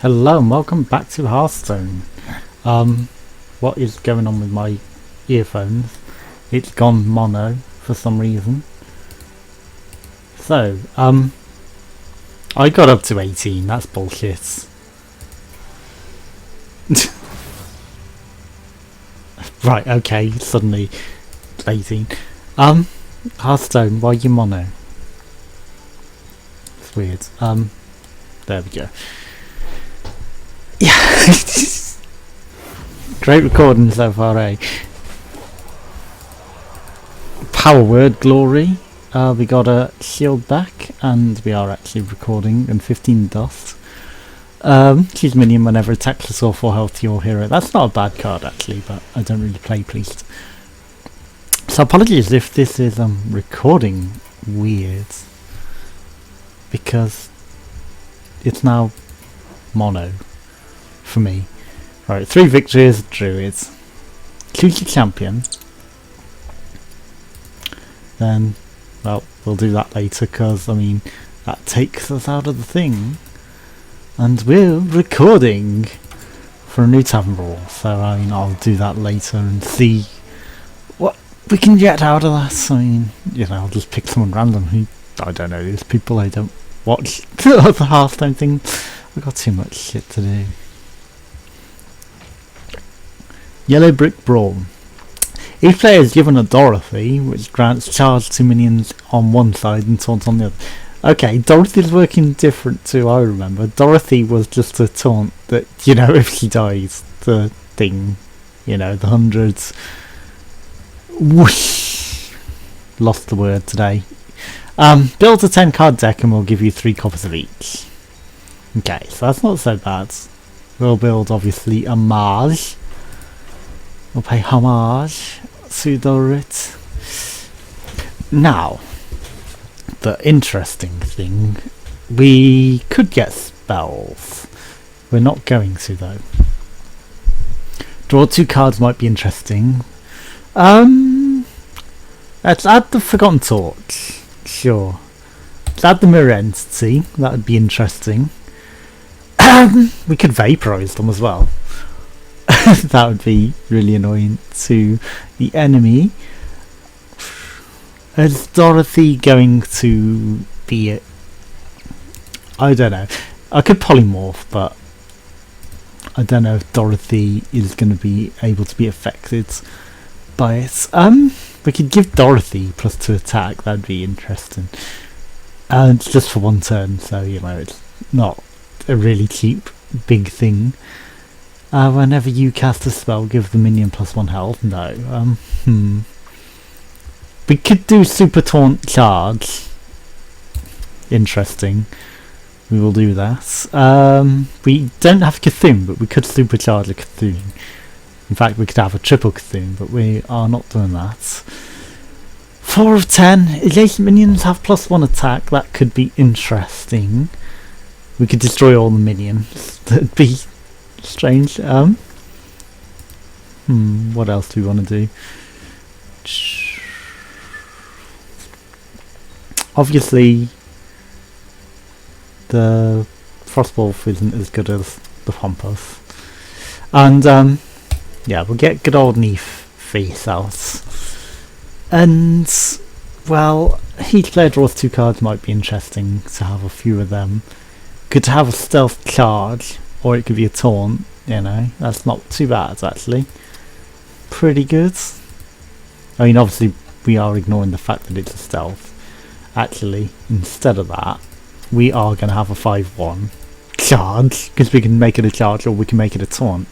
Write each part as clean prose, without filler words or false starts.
Hello and welcome back to Hearthstone. What is going on with my earphones? It's gone mono for some reason. So, I got up to 18, that's bullshit. Right, okay, suddenly 18. Hearthstone, why are you mono? It's weird. There we go. Yeah. Great recording so far, eh? Power word glory. We got a shield back, and we are actually recording in 15 dust. Choose minion whenever attacks us or 4 health to your hero. That's not a bad card actually, but I don't really play priest. So apologies if this is recording weird, because it's now mono for me. Right, 3 victories, druids. Choose your champion. Then, well, we'll do that later, because, I mean, that takes us out of the thing. And we're recording for a new tavern brawl. So, I mean, I'll do that later and see what we can get out of that. I mean, you know, I'll just pick someone random who, I don't know, there's people I don't watch the Hearthstone thing. I've got too much shit to do. Yellow Brick Brawl. Each player is given a Dorothee, which grants charge to minions on one side and taunt on the other. Okay, Dorothy's working different too, I remember. Dorothy was just a taunt that, you know, if she dies, the thing, you know, the hundreds. Whoosh! Lost the word today. Build a 10 card deck and we'll give you 3 copies of each. Okay, so that's not so bad. We'll build, obviously, a Mage. We'll pay homage to Dorothee. Now, the interesting thing, we could get spells. We're not going to though. Draw 2 cards might be interesting. Let's add the Forgotten Torch. Sure. Let's add the Mirror Entity. That would be interesting. We could vaporize them as well. That would be really annoying to the enemy. Is Dorothee going to be it? I don't know. I could polymorph, but I don't know if Dorothee is going to be able to be affected by it. We could give Dorothee +2 attack. That'd be interesting. And it's just for 1 turn, so you know it's not a really cheap big thing. Whenever you cast a spell, give the minion +1 health. No. We could do super taunt charge. Interesting. We will do that. We don't have Cthulhu, but we could supercharge a Cthulhu. In fact, we could have a triple Cthulhu, but we are not doing that. 4 of 10. Adjacent minions have +1 attack. That could be interesting. We could destroy all the minions. That'd be strange. What else do we want to do? Obviously, the Frostwolf isn't as good as the Pompous. And, yeah, we'll get good old Neef face out. And, well, each player draws 2 cards might be interesting to have a few of them. Could have a stealth charge, or it could be a taunt, you know, that's not too bad actually. Pretty good. I mean, obviously we are ignoring the fact that it's a stealth. Actually, instead of that, we are going to have a 5/1 charge, because we can make it a charge or we can make it a taunt.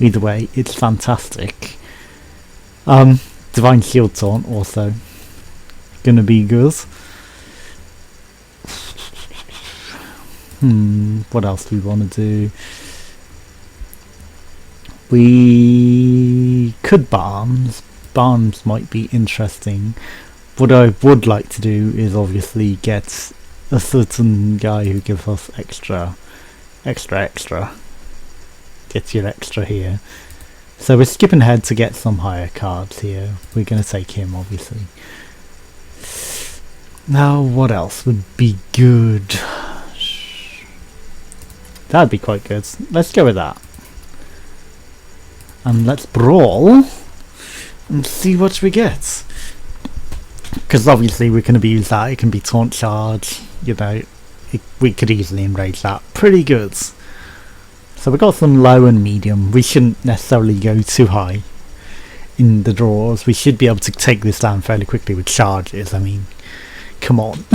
Either way, it's fantastic. Divine Shield Taunt also going to be good. What else do we want to do? We could Barnes. Barnes might be interesting. What I would like to do is obviously get a certain guy who gives us extra. Gets your extra here. So we're skipping ahead to get some higher cards here. We're going to take him, obviously. Now, what else would be good? That'd be quite good. Let's go with that. And let's brawl and see what we get. Because obviously we're going to be use that. It can be taunt charge. You know, we could easily enrage that. Pretty good. So we got some low and medium. We shouldn't necessarily go too high in the draws. We should be able to take this down fairly quickly with charges. I mean, come on.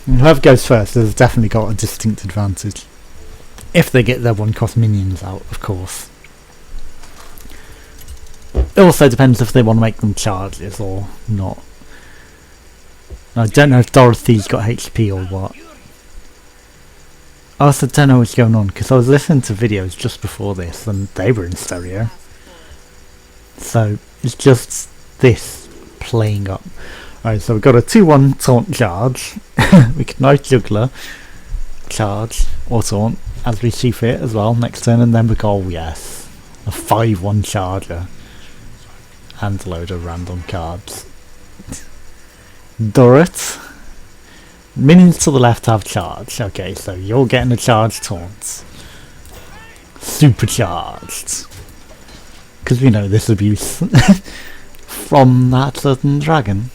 Whoever goes first has definitely got a distinct advantage. If they get their 1-cost minions out, of course. It also depends if they want to make them charges or not. I don't know if Dorothee's got HP or what. I also don't know what's going on because I was listening to videos just before this and they were in stereo. So it's just this playing up. Alright, so we've got a 2-1 taunt charge. We can knife juggler, charge or taunt as we see fit as well next turn, and then we go, oh yes, a 5-1 charger and a load of random cards. Dorothee. Minions to the left have charge. Okay, so you're getting a charge taunt. Supercharged. Because we know this abuse from that certain dragon.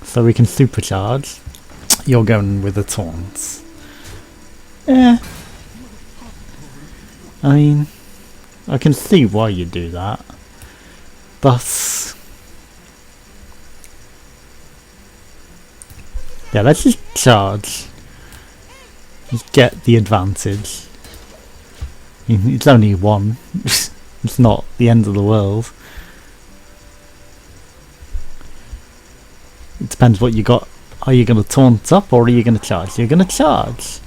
So we can supercharge. You're going with the taunts. Yeah. I mean, I can see why you do that. But yeah, let's just charge. Just get the advantage. I mean, it's only 1. It's not the end of the world. It depends what you got. Are you going to taunt up or are you going to charge? You're going to charge.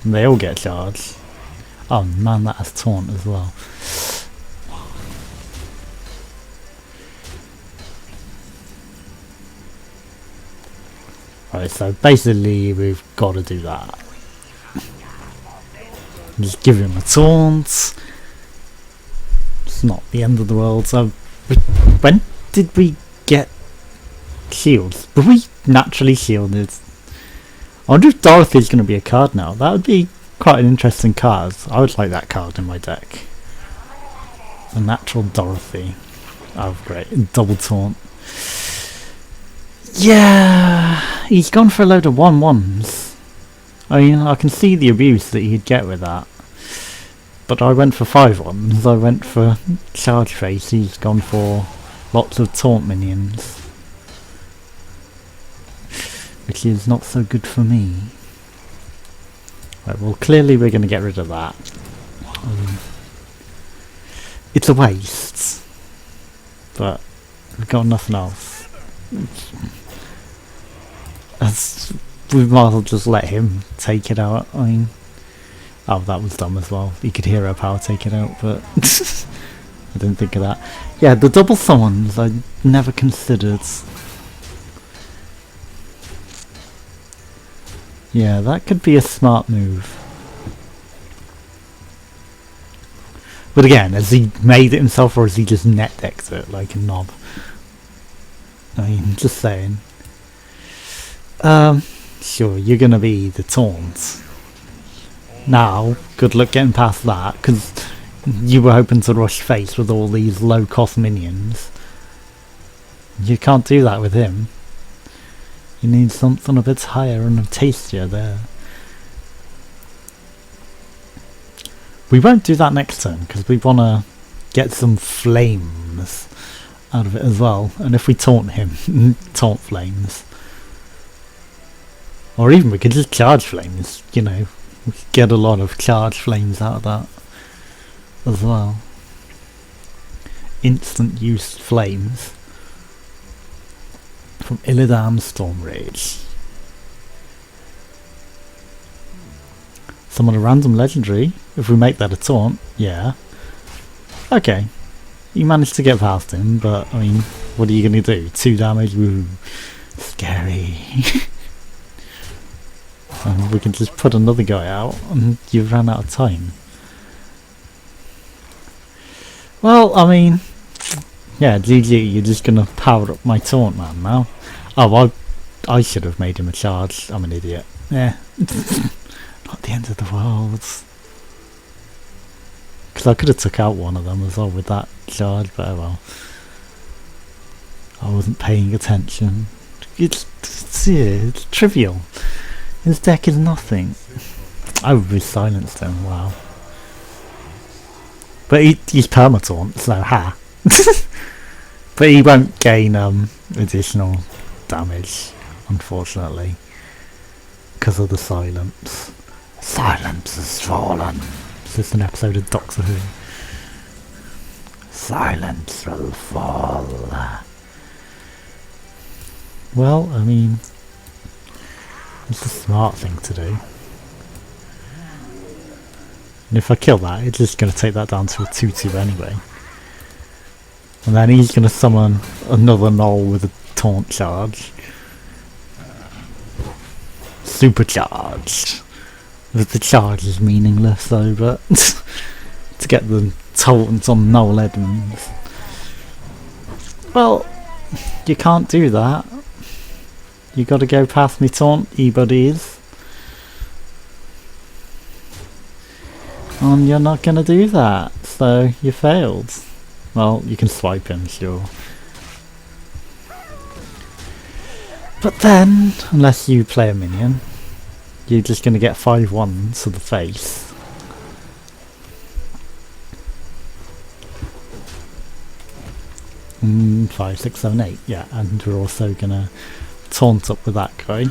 And they all get charged. Oh man, that has taunt as well. Right, so basically we've got to do that. Just give him a taunt. It's not the end of the world. So when did we get shields? Were we naturally shielded? I wonder if Dorothee's going to be a card now. That would be quite an interesting card. I would like that card in my deck. A natural Dorothee. Oh great, double taunt. Yeah, he's gone for a load of 1-1s. I mean, I can see the abuse that he'd get with that. But I went for 5-1s. I went for charge face. He's gone for lots of taunt minions, which is not so good for me. Right, well clearly we're going to get rid of that. It's a waste, but we've got nothing else. We might as well just let him take it out. I mean, oh, that was dumb as well. You could hear her power take it out, but I didn't think of that. Yeah, the double summons I never considered. Yeah, that could be a smart move. But again, has he made it himself or has he just net decked it like a knob? I mean, just saying. Sure, you're gonna be the taunt. Now, good luck getting past that, because you were hoping to rush face with all these low cost minions. You can't do that with him. You need something a bit higher and tastier there. We won't do that next turn, because we want to get some flames out of it as well. And if we taunt him, taunt flames. Or even we could just charge flames, you know. We could get a lot of charge flames out of that as well. Instant use flames from Illidan's Storm Rage. Summon a random legendary. If we make that a taunt, yeah. Okay. You managed to get past him, but I mean, what are you going to do? 2 damage? Woo. Scary. And we can just put another guy out and you've run out of time. Well, I mean, yeah, GG, you're just gonna power up my taunt man now. Oh, I should have made him a charge. I'm an idiot. Yeah, Not the end of the world. Because I could have took out one of them as well with that charge, but oh well. I wasn't paying attention. It's trivial. His deck is nothing. I would be silenced him, wow. But he's perma-taunt, so ha. But he won't gain additional damage, unfortunately. Because of the silence. Silence has fallen. Is this an episode of Doctor Who? Silence will fall. Well, I mean, it's a smart thing to do. And if I kill that, it's just going to take that down to a 2-2 anyway. And then he's going to summon another null with a taunt charge. Supercharged. The charge is meaningless though, but to get the taunt on null Edmonds. Well, you can't do that. You gotta go past me taunt, e-buddies. And you're not gonna do that, so you failed. Well, you can swipe him, sure. But then, unless you play a minion, you're just gonna get 5 ones to the face. Mm, 5, 6, 7, 8, yeah, and we're also gonna taunt up with that guy.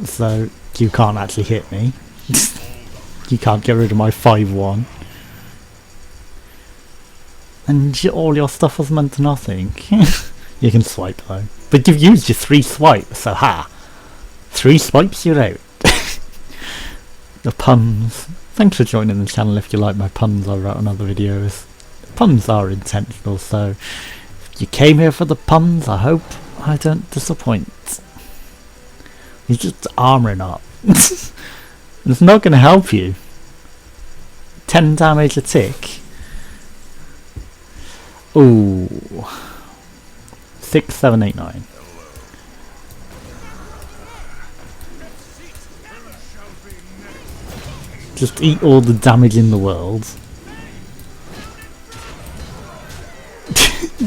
So, you can't actually hit me. You can't get rid of my 5-1. And all your stuff was meant to nothing. You can swipe though. But you've used your 3 swipes, so ha! 3 swipes, you're out. The puns. Thanks for joining the channel if you like my puns I wrote on other videos. Puns are intentional, so if you came here for the puns, I hope I don't disappoint. He's just armouring up. It's not going to help you. 10 damage a tick. Ooh. 6, 7, 8, 9. Just eat all the damage in the world.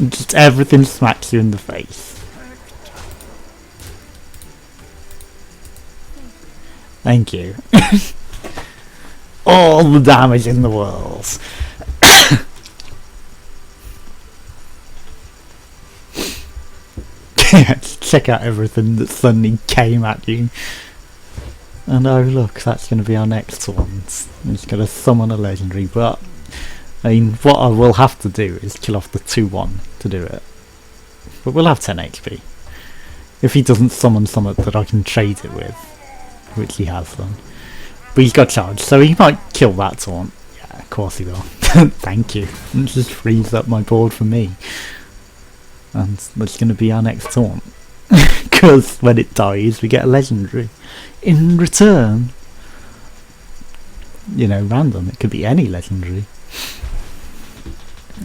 Just everything smacks you in the face. Thank you. All the damage in the world. Check out everything that suddenly came at you. And oh look, that's going to be our next one. It's going to summon a legendary, but I mean, what I will have to do is kill off the 2-1 to do it. But we'll have 10 HP. If he doesn't summon something that I can trade it with, which he has done. But he's got charge, so he might kill that taunt. Yeah, of course he will. Thank you. It just frees up my board for me. And that's going to be our next taunt. Because when it dies, we get a legendary. In return, you know, random. It could be any legendary.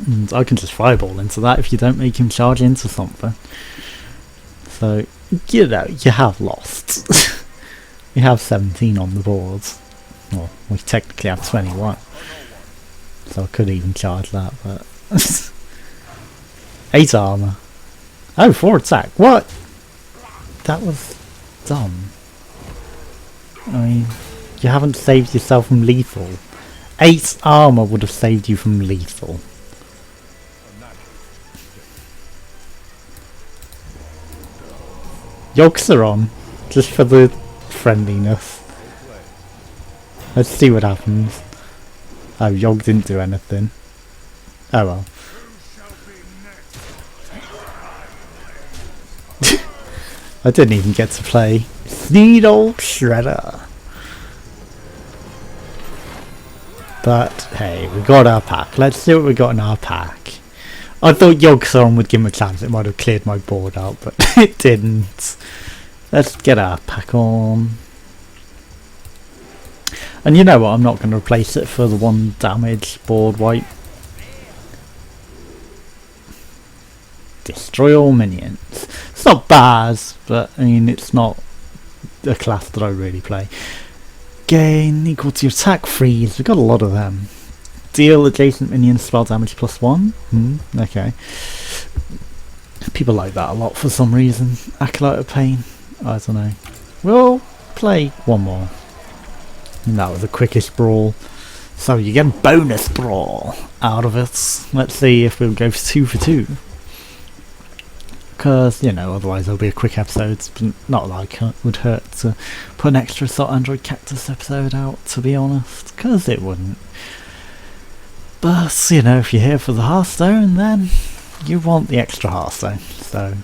And I can just fireball into that if you don't make him charge into something. So, you know, you have lost. We have 17 on the board. Well, we technically have 21. So I could even charge that, but... 8 armour. Oh, 4 attack. What? That was dumb. I mean, you haven't saved yourself from lethal. 8 armour would have saved you from lethal. Yogs are on, just for the friendliness. Let's see what happens. Oh, Yog didn't do anything. Oh well. I didn't even get to play Needle Shredder. But hey, we got our pack. Let's see what we got in our pack. I thought Yogg-Thorn would give him a chance. It might have cleared my board out, but it didn't. Let's get our pack on. And you know what? I'm not going to replace it for the 1 damage board wipe. Destroy all minions. It's not bad, but I mean, it's not a class that I really play. Gain equal to your attack freeze. We've got a lot of them. Deal adjacent minions spell damage +1. Okay. People like that a lot for some reason. Acolyte of Pain. I don't know. We'll play one more. And that was the quickest brawl. So you get a bonus brawl out of it. Let's see if we'll go 2 for 2. Because, you know, otherwise there'll be a quick episode. But not like it would hurt to put an extra Salt Android Cactus episode out, to be honest. Because it wouldn't. But, you know, if you're here for the Hearthstone, then you want the extra Hearthstone. So,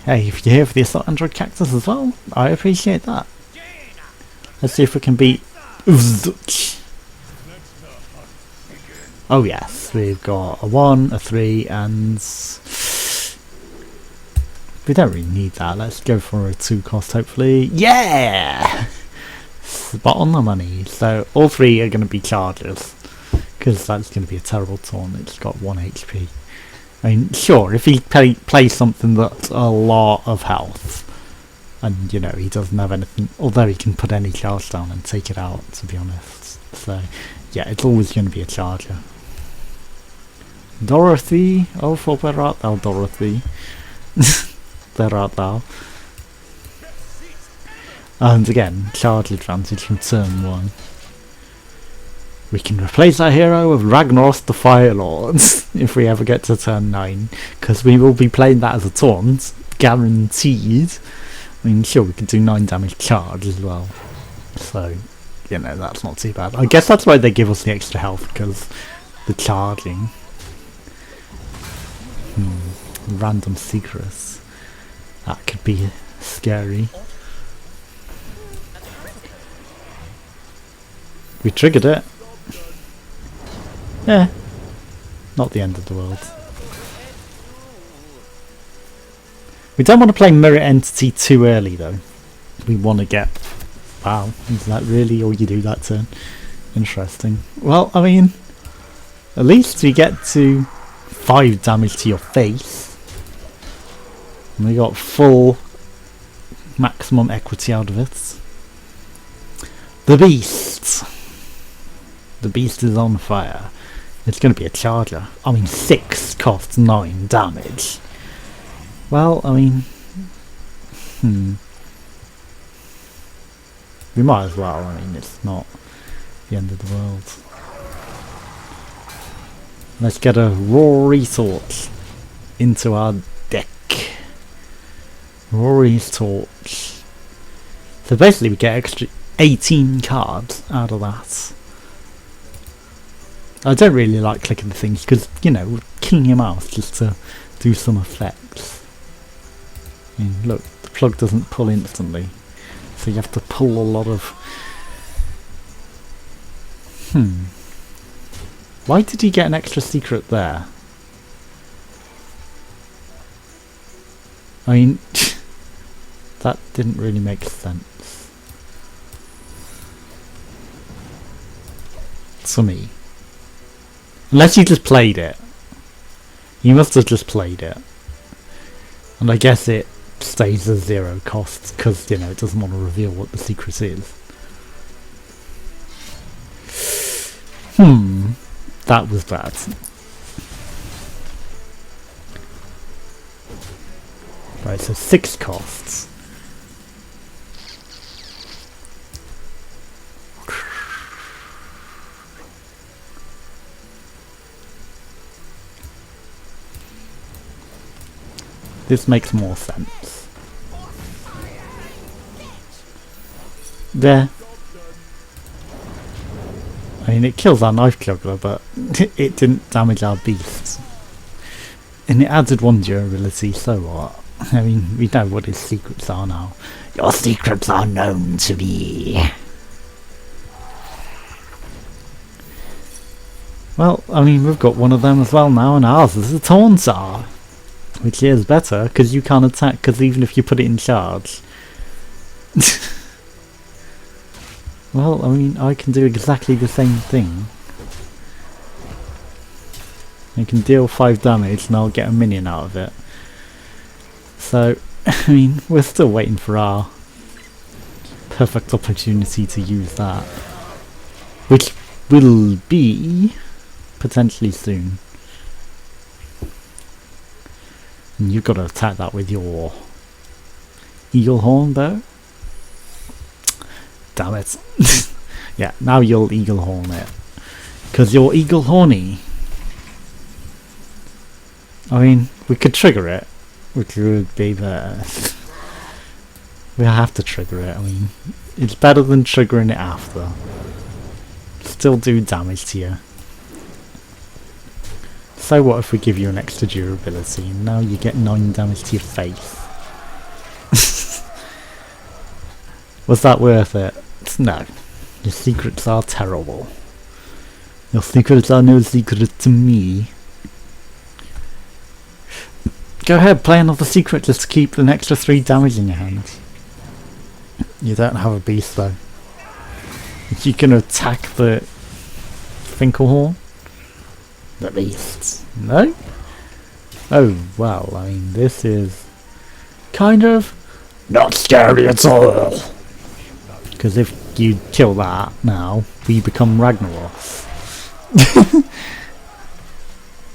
hey, if you're here for the Salt Android Cactus as well, I appreciate that. Let's see if we can beat Uzduch. Oh yes, we've got a 1, a 3, and we don't really need that. Let's go for a 2 cost, hopefully. Yeah! Spot on the money. So all 3 are going to be charges, because that's going to be a terrible taunt. It's got 1 HP. I mean, sure, if he plays something that's a lot of health, and, you know, he doesn't have anything, although he can put any charge down and take it out, to be honest. So, yeah, it's always going to be a charger. Dorothee, oh, for where art thou, Dorothee? There art thou. And again, charge advantage from turn 1. We can replace our hero with Ragnaros the Fire Lord if we ever get to turn 9, because we will be playing that as a taunt, guaranteed. I mean, sure, we could do 9 damage charge as well, so, you know, that's not too bad. I guess that's why they give us the extra health, because the charging. Random secrets. That could be scary. We triggered it. Yeah, not the end of the world. We don't want to play Mirror Entity too early though. We want to get... Wow, is that really all you do that turn? Interesting. Well, I mean, at least we get to 5 damage to your face. And we got full maximum equity out of it. The Beast. The Beast is on fire. It's going to be a charger. I mean, 6 costs 9 damage. Well, I mean, we might as well. I mean, it's not the end of the world. Let's get a Rory's Torch into our deck. Rory's Torch. So basically we get extra 18 cards out of that. I don't really like clicking the things because, you know, we're killing your mouse just to do some effects. I mean, look, the plug doesn't pull instantly, so you have to pull a lot of... Why did he get an extra secret there? I mean, that didn't really make sense to me. Unless you just played it. You must have just played it. And I guess it stays as 0 cost because, you know, it doesn't want to reveal what the secret is. That was bad. Right, so 6 costs. This makes more sense. There. I mean, it kills our knife juggler, but it didn't damage our beast. And it added 1 durability, so what? I mean, we know what his secrets are now. Your secrets are known to me. Well, I mean, we've got one of them as well now, and ours is a taunt, which is better, because you can't attack, because even if you put it in charge. Well, I mean, I can do exactly the same thing. I can deal 5 damage and I'll get a minion out of it. So, I mean, we're still waiting for our perfect opportunity to use that. Which will be potentially soon. And you've got to attack that with your eagle horn bow. Damn it. Yeah, now you'll eagle horn it. Because you're eagle horny. I mean, we could trigger it, which would be better. We have to trigger it. I mean, it's better than triggering it after. Still do damage to you. So what if we give you an extra durability and now you get 9 damage to your face? Was that worth it? No. Your secrets are terrible. Your secrets are no secret to me. Go ahead, play another secret just to keep an extra 3 damage in your hand. You don't have a beast though. You can attack the Finkelhorn? The beast. No? Oh, well, I mean, this is kind of not scary at all. Because if you kill that now, we become Ragnaros.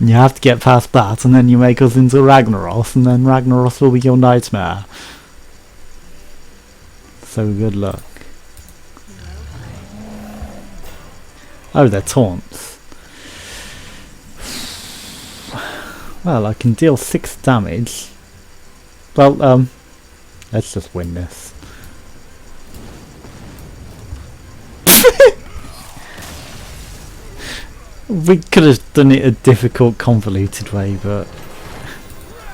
You have to get past that, and then you make us into Ragnaros, and then Ragnaros will be your nightmare. So good luck. Oh, they're taunts. Well, I can deal 6 damage. Well, let's just win this. We could have done it a difficult, convoluted way, but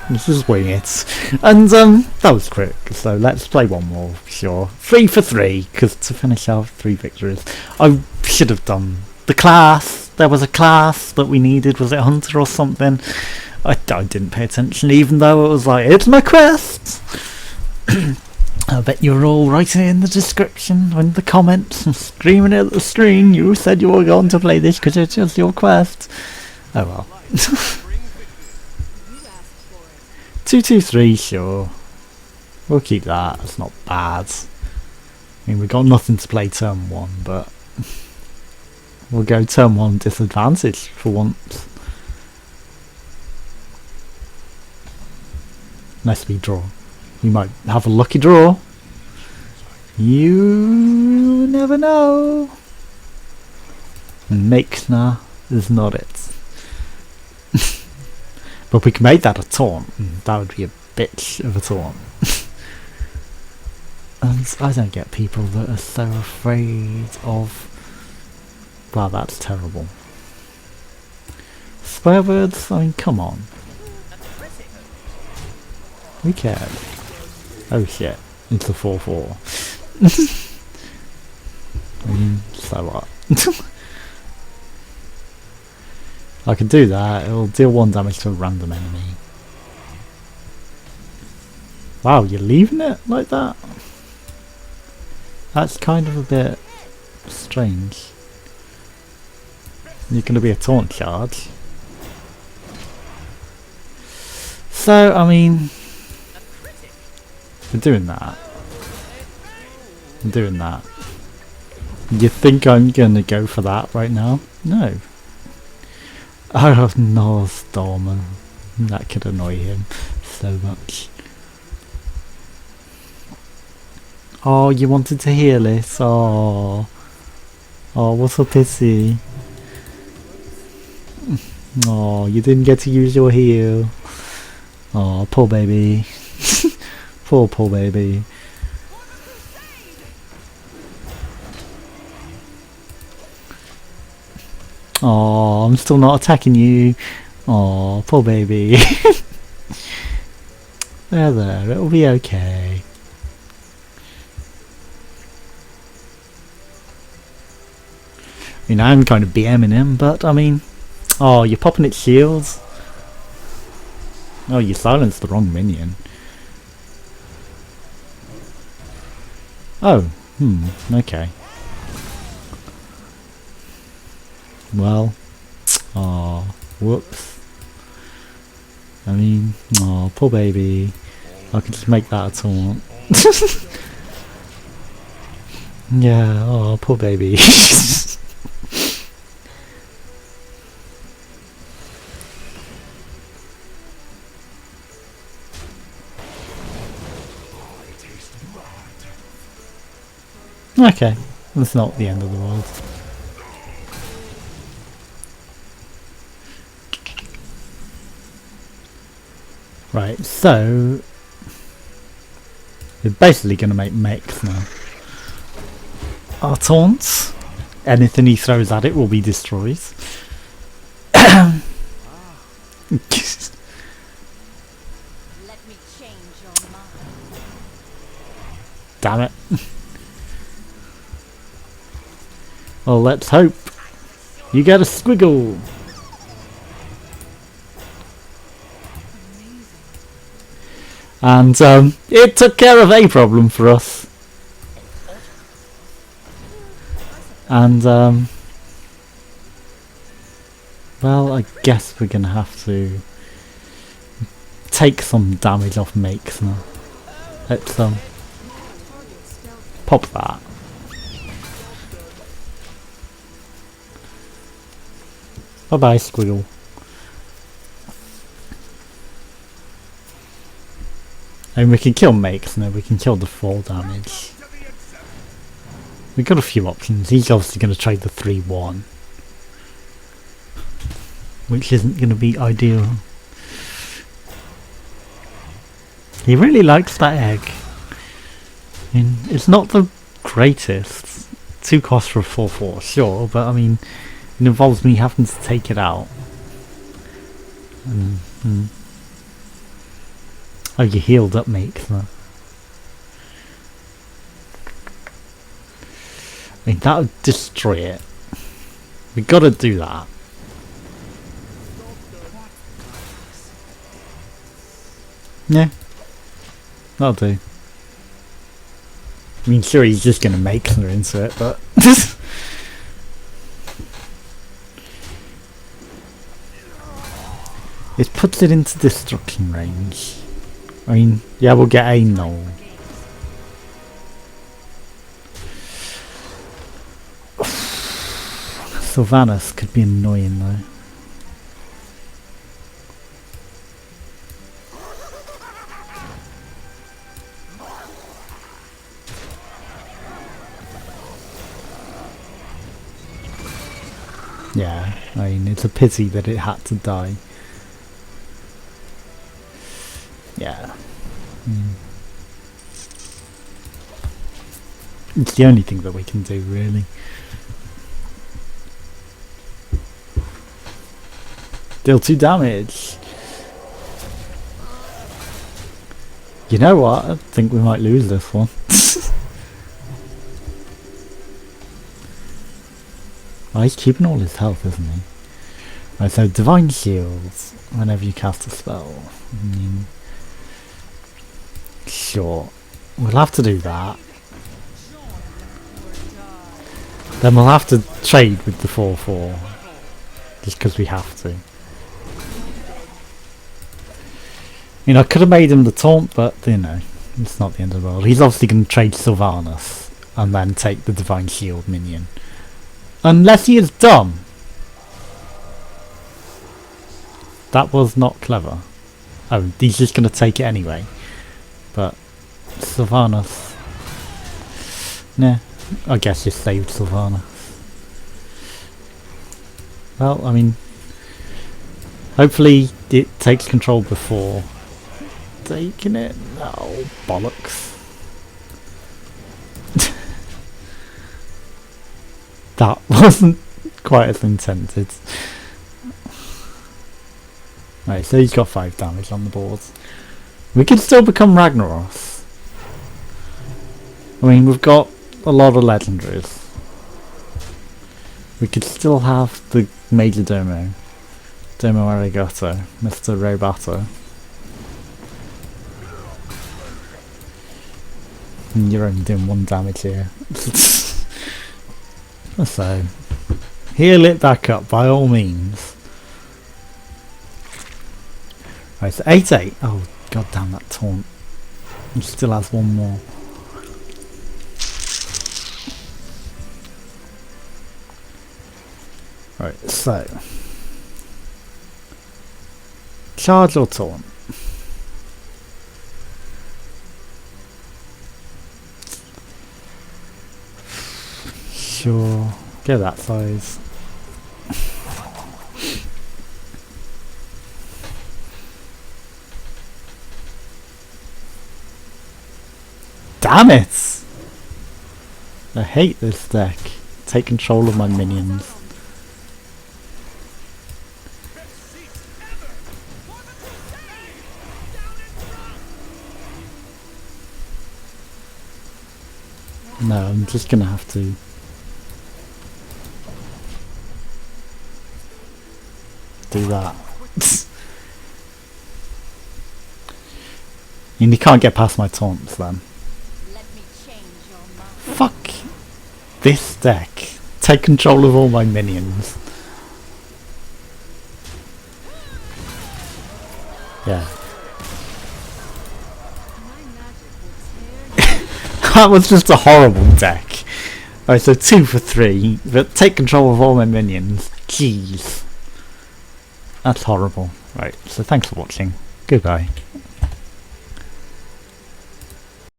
let's just wing it. And that was quick, so let's play one more, sure. 3 for 3, because to finish off 3 victories. I should have done the class. There was a class that we needed. Was it Hunter or something? I didn't pay attention, even though it was like, it's my quest! I bet you're all writing it in the description, in the comments, and screaming it at the screen. You said you were going to play this because it's just your quest. Oh well. 2-2-3, sure. We'll keep that. It's not bad. I mean, we got nothing to play turn 1, but we'll go turn 1 disadvantage for once. Nice speed draw. You might have a lucky draw. You never know. Makesna is not it. But we can make that a taunt. That would be a bitch of a taunt. And I don't get people that are so afraid of... Wow, that's terrible. Swear words? I mean, come on. We cared. Oh shit, it's a 4-4. So what? I can do that, it'll deal 1 damage to a random enemy. Wow, you're leaving it like that? That's kind of a bit strange. You're going to be a taunt charge. So, I mean... We're doing that. I'm doing that. You think I'm gonna go for that right now? No. Oh no, Stormer. That could annoy him so much. Oh, you wanted to heal it? Oh. Oh, what a pity. Oh, you didn't get to use your heal. Oh, poor baby. Poor baby. Oh, I'm still not attacking you. Oh, poor baby. There, it'll be okay. I mean, I'm kind of BMing him, but I mean... Oh, you're popping its shields. Oh, you silenced the wrong minion. Oh, okay. Well, whoops. I mean, poor baby. I can just make that a taunt. Yeah, oh, poor baby. Okay, that's not the end of the world. Right, so we're basically going to make mechs now. Our taunts, anything he throws at it will be destroyed. Let me change your mind. Damn it. Well, let's hope. You get a squiggle. And it took care of a problem for us. And well, I guess we're gonna have to take some damage off makes now. Let's pop that. Bye bye, squiggle. And we can kill makes now, we can kill the 4 damage. We've got a few options. He's obviously going to trade the 3-1, which isn't going to be ideal. He really likes that egg. I mean, it's not the greatest. 2 costs for a 4-4, sure, but I mean, it involves me having to take it out. Oh, you healed up makes that. I mean, that would destroy it. We gotta do that. Yeah, that'll do. I mean, sure, he's just gonna make her into it, but it puts it into destruction range. I mean, yeah, we'll get a null. Sylvanas could be annoying though. Yeah, I mean, it's a pity that it had to die. Yeah. It's the only thing that we can do, really. Deal 2 damage. You know what? I think we might lose this one. Oh, he's keeping all his health, isn't he? Right, so Divine Shields whenever you cast a spell. I mean, sure. We'll have to do that. Then we'll have to trade with the 4-4. Just because we have to. You know, I could have made him the taunt, but, you know, it's not the end of the world. He's obviously going to trade Sylvanas and then take the Divine Shield minion. Unless he is dumb. That was not clever. Oh, he's just going to take it anyway. But Sylvanas... Nah, I guess just saved Sylvanas. Well, I mean... Hopefully it takes control before taking it. Oh, bollocks. That wasn't quite as intended. Right, so he's got 5 damage on the board. We could still become Ragnaros. I mean, we've got a lot of legendaries. We could still have the Major Domo. Domo Arigato, Mr. Roboto. And you're only doing 1 damage here. So, heal it back up by all means. Right, so 8-8. Oh, god damn that taunt. He still has 1 more. Right, so charge or taunt? Sure, go that size. Damn it! I hate this deck. Take control of my minions. No, I'm just gonna have to do that. And you can't get past my taunts then. Let me change your mind. Fuck this deck. Take control of all my minions. Yeah. My magic will tear you. That was just a horrible deck. Alright, so 2 for 3, but take control of all my minions. Jeez. That's horrible. Right, so thanks for watching. Goodbye.